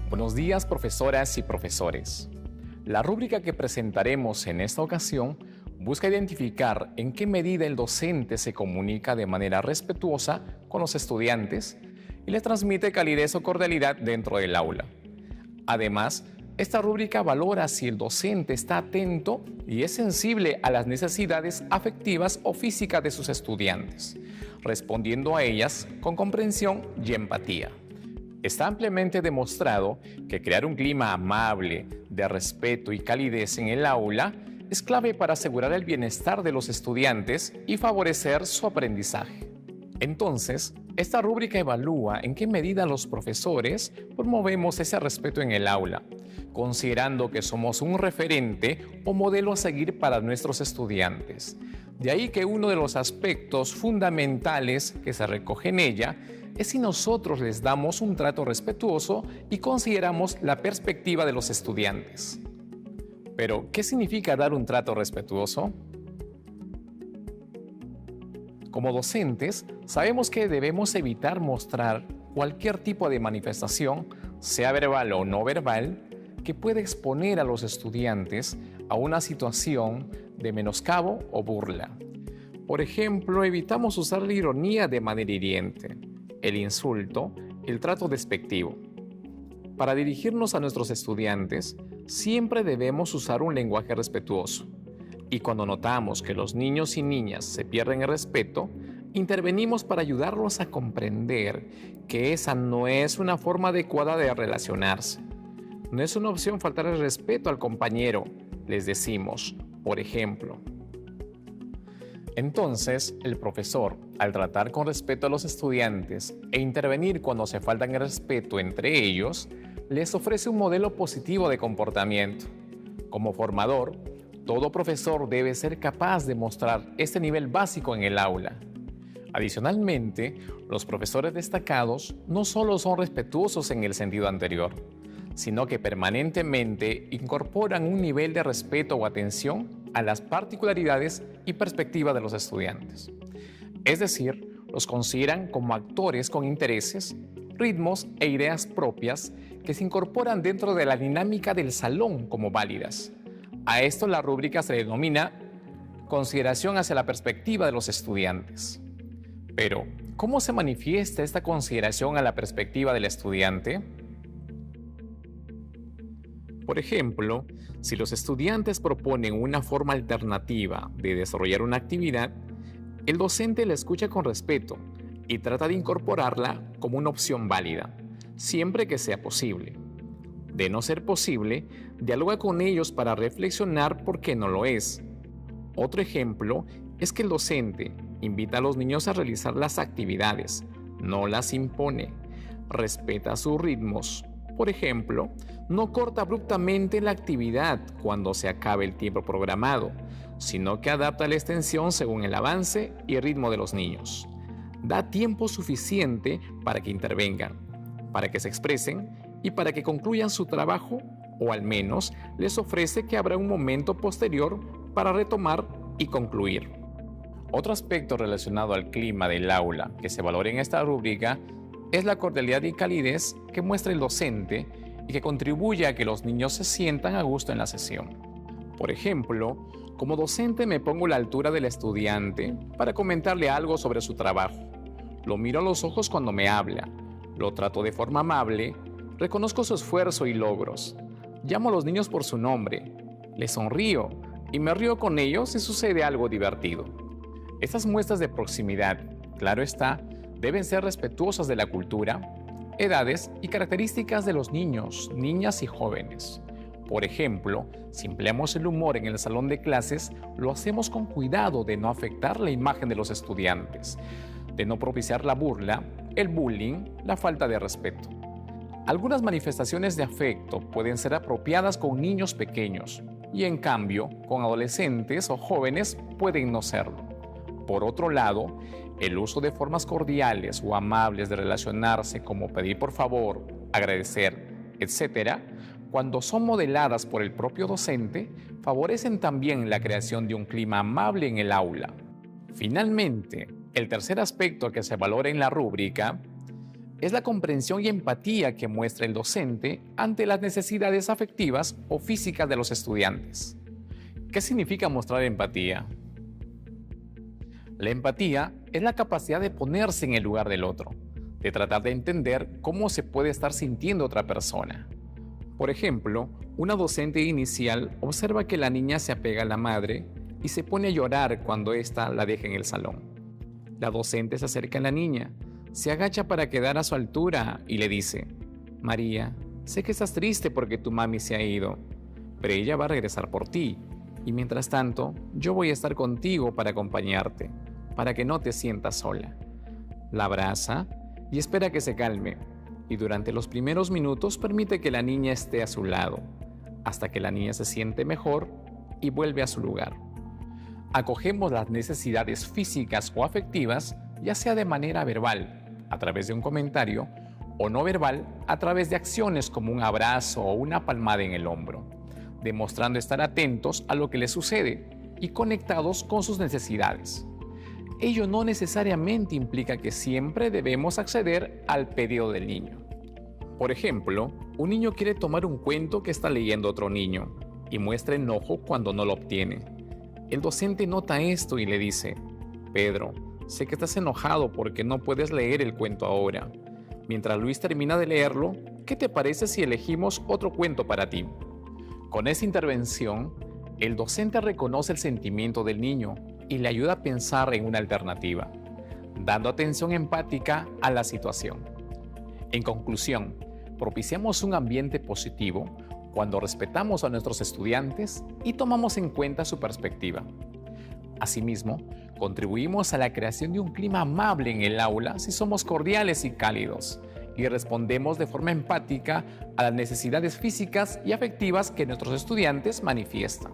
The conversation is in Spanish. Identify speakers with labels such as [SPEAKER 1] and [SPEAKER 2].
[SPEAKER 1] Buenos días, profesoras y profesores. La rúbrica que presentaremos en esta ocasión busca identificar en qué medida el docente se comunica de manera respetuosa con los estudiantes y les transmite calidez o cordialidad dentro del aula. Además, esta rúbrica valora si el docente está atento y es sensible a las necesidades afectivas o físicas de sus estudiantes, respondiendo a ellas con comprensión y empatía. Está ampliamente demostrado que crear un clima amable, de respeto y calidez en el aula es clave para asegurar el bienestar de los estudiantes y favorecer su aprendizaje. Entonces, esta rúbrica evalúa en qué medida los profesores promovemos ese respeto en el aula, considerando que somos un referente o modelo a seguir para nuestros estudiantes. De ahí que uno de los aspectos fundamentales que se recoge en ella es si nosotros les damos un trato respetuoso y consideramos la perspectiva de los estudiantes. Pero, ¿qué significa dar un trato respetuoso? Como docentes, sabemos que debemos evitar mostrar cualquier tipo de manifestación, sea verbal o no verbal, que pueda exponer a los estudiantes a una situación de menoscabo o burla. Por ejemplo, evitamos usar la ironía de manera hiriente, el insulto, el trato despectivo. Para dirigirnos a nuestros estudiantes, siempre debemos usar un lenguaje respetuoso. Y cuando notamos que los niños y niñas se pierden el respeto, intervenimos para ayudarlos a comprender que esa no es una forma adecuada de relacionarse. No es una opción faltar el respeto al compañero, les decimos, por ejemplo. Entonces, el profesor, al tratar con respeto a los estudiantes e intervenir cuando se faltan el respeto entre ellos, les ofrece un modelo positivo de comportamiento. Como formador, todo profesor debe ser capaz de mostrar este nivel básico en el aula. Adicionalmente, los profesores destacados no solo son respetuosos en el sentido anterior, sino que permanentemente incorporan un nivel de respeto o atención a las particularidades y perspectivas de los estudiantes. Es decir, los consideran como actores con intereses, ritmos e ideas propias que se incorporan dentro de la dinámica del salón como válidas. A esto la rúbrica se le denomina consideración hacia la perspectiva de los estudiantes. Pero, ¿cómo se manifiesta esta consideración a la perspectiva del estudiante? Por ejemplo, si los estudiantes proponen una forma alternativa de desarrollar una actividad, el docente la escucha con respeto y trata de incorporarla como una opción válida, siempre que sea posible. De no ser posible, dialoga con ellos para reflexionar por qué no lo es. Otro ejemplo es que el docente invita a los niños a realizar las actividades, no las impone, respeta sus ritmos. Por ejemplo, no corta abruptamente la actividad cuando se acabe el tiempo programado, sino que adapta la extensión según el avance y ritmo de los niños. Da tiempo suficiente para que intervengan, para que se expresen y para que concluyan su trabajo, o al menos les ofrece que habrá un momento posterior para retomar y concluir. Otro aspecto relacionado al clima del aula que se valora en esta rúbrica es la cordialidad y calidez que muestra el docente y que contribuye a que los niños se sientan a gusto en la sesión. Por ejemplo, como docente me pongo a la altura del estudiante para comentarle algo sobre su trabajo. Lo miro a los ojos cuando me habla, lo trato de forma amable, reconozco su esfuerzo y logros, llamo a los niños por su nombre, les sonrío y me río con ellos si sucede algo divertido. Estas muestras de proximidad, claro está, deben ser respetuosas de la cultura, edades y características de los niños, niñas y jóvenes. Por ejemplo, si empleamos el humor en el salón de clases, lo hacemos con cuidado de no afectar la imagen de los estudiantes, de no propiciar la burla, el bullying, la falta de respeto. Algunas manifestaciones de afecto pueden ser apropiadas con niños pequeños y, en cambio, con adolescentes o jóvenes pueden no serlo. Por otro lado, el uso de formas cordiales o amables de relacionarse como pedir por favor, agradecer, etc., cuando son modeladas por el propio docente, favorecen también la creación de un clima amable en el aula. Finalmente, el tercer aspecto que se valora en la rúbrica es la comprensión y empatía que muestra el docente ante las necesidades afectivas o físicas de los estudiantes. ¿Qué significa mostrar empatía? La empatía es la capacidad de ponerse en el lugar del otro, de tratar de entender cómo se puede estar sintiendo otra persona. Por ejemplo, una docente inicial observa que la niña se apega a la madre y se pone a llorar cuando ésta la deja en el salón. La docente se acerca a la niña, se agacha para quedar a su altura y le dice: María, sé que estás triste porque tu mami se ha ido, pero ella va a regresar por ti, y mientras tanto, yo voy a estar contigo para acompañarte, para que no te sientas sola. La abraza y espera que se calme, y durante los primeros minutos permite que la niña esté a su lado, hasta que la niña se siente mejor y vuelve a su lugar. Acogemos las necesidades físicas o afectivas, ya sea de manera verbal, a través de un comentario, o no verbal, a través de acciones como un abrazo o una palmada en el hombro, demostrando estar atentos a lo que les sucede y conectados con sus necesidades. Ello no necesariamente implica que siempre debemos acceder al pedido del niño. Por ejemplo, un niño quiere tomar un cuento que está leyendo otro niño y muestra enojo cuando no lo obtiene. El docente nota esto y le dice: Pedro, sé que estás enojado porque no puedes leer el cuento ahora. Mientras Luis termina de leerlo, ¿qué te parece si elegimos otro cuento para ti? Con esa intervención, el docente reconoce el sentimiento del niño y le ayuda a pensar en una alternativa, dando atención empática a la situación. En conclusión, propiciamos un ambiente positivo cuando respetamos a nuestros estudiantes y tomamos en cuenta su perspectiva. Asimismo, contribuimos a la creación de un clima amable en el aula si somos cordiales y cálidos, y respondemos de forma empática a las necesidades físicas y afectivas que nuestros estudiantes manifiestan.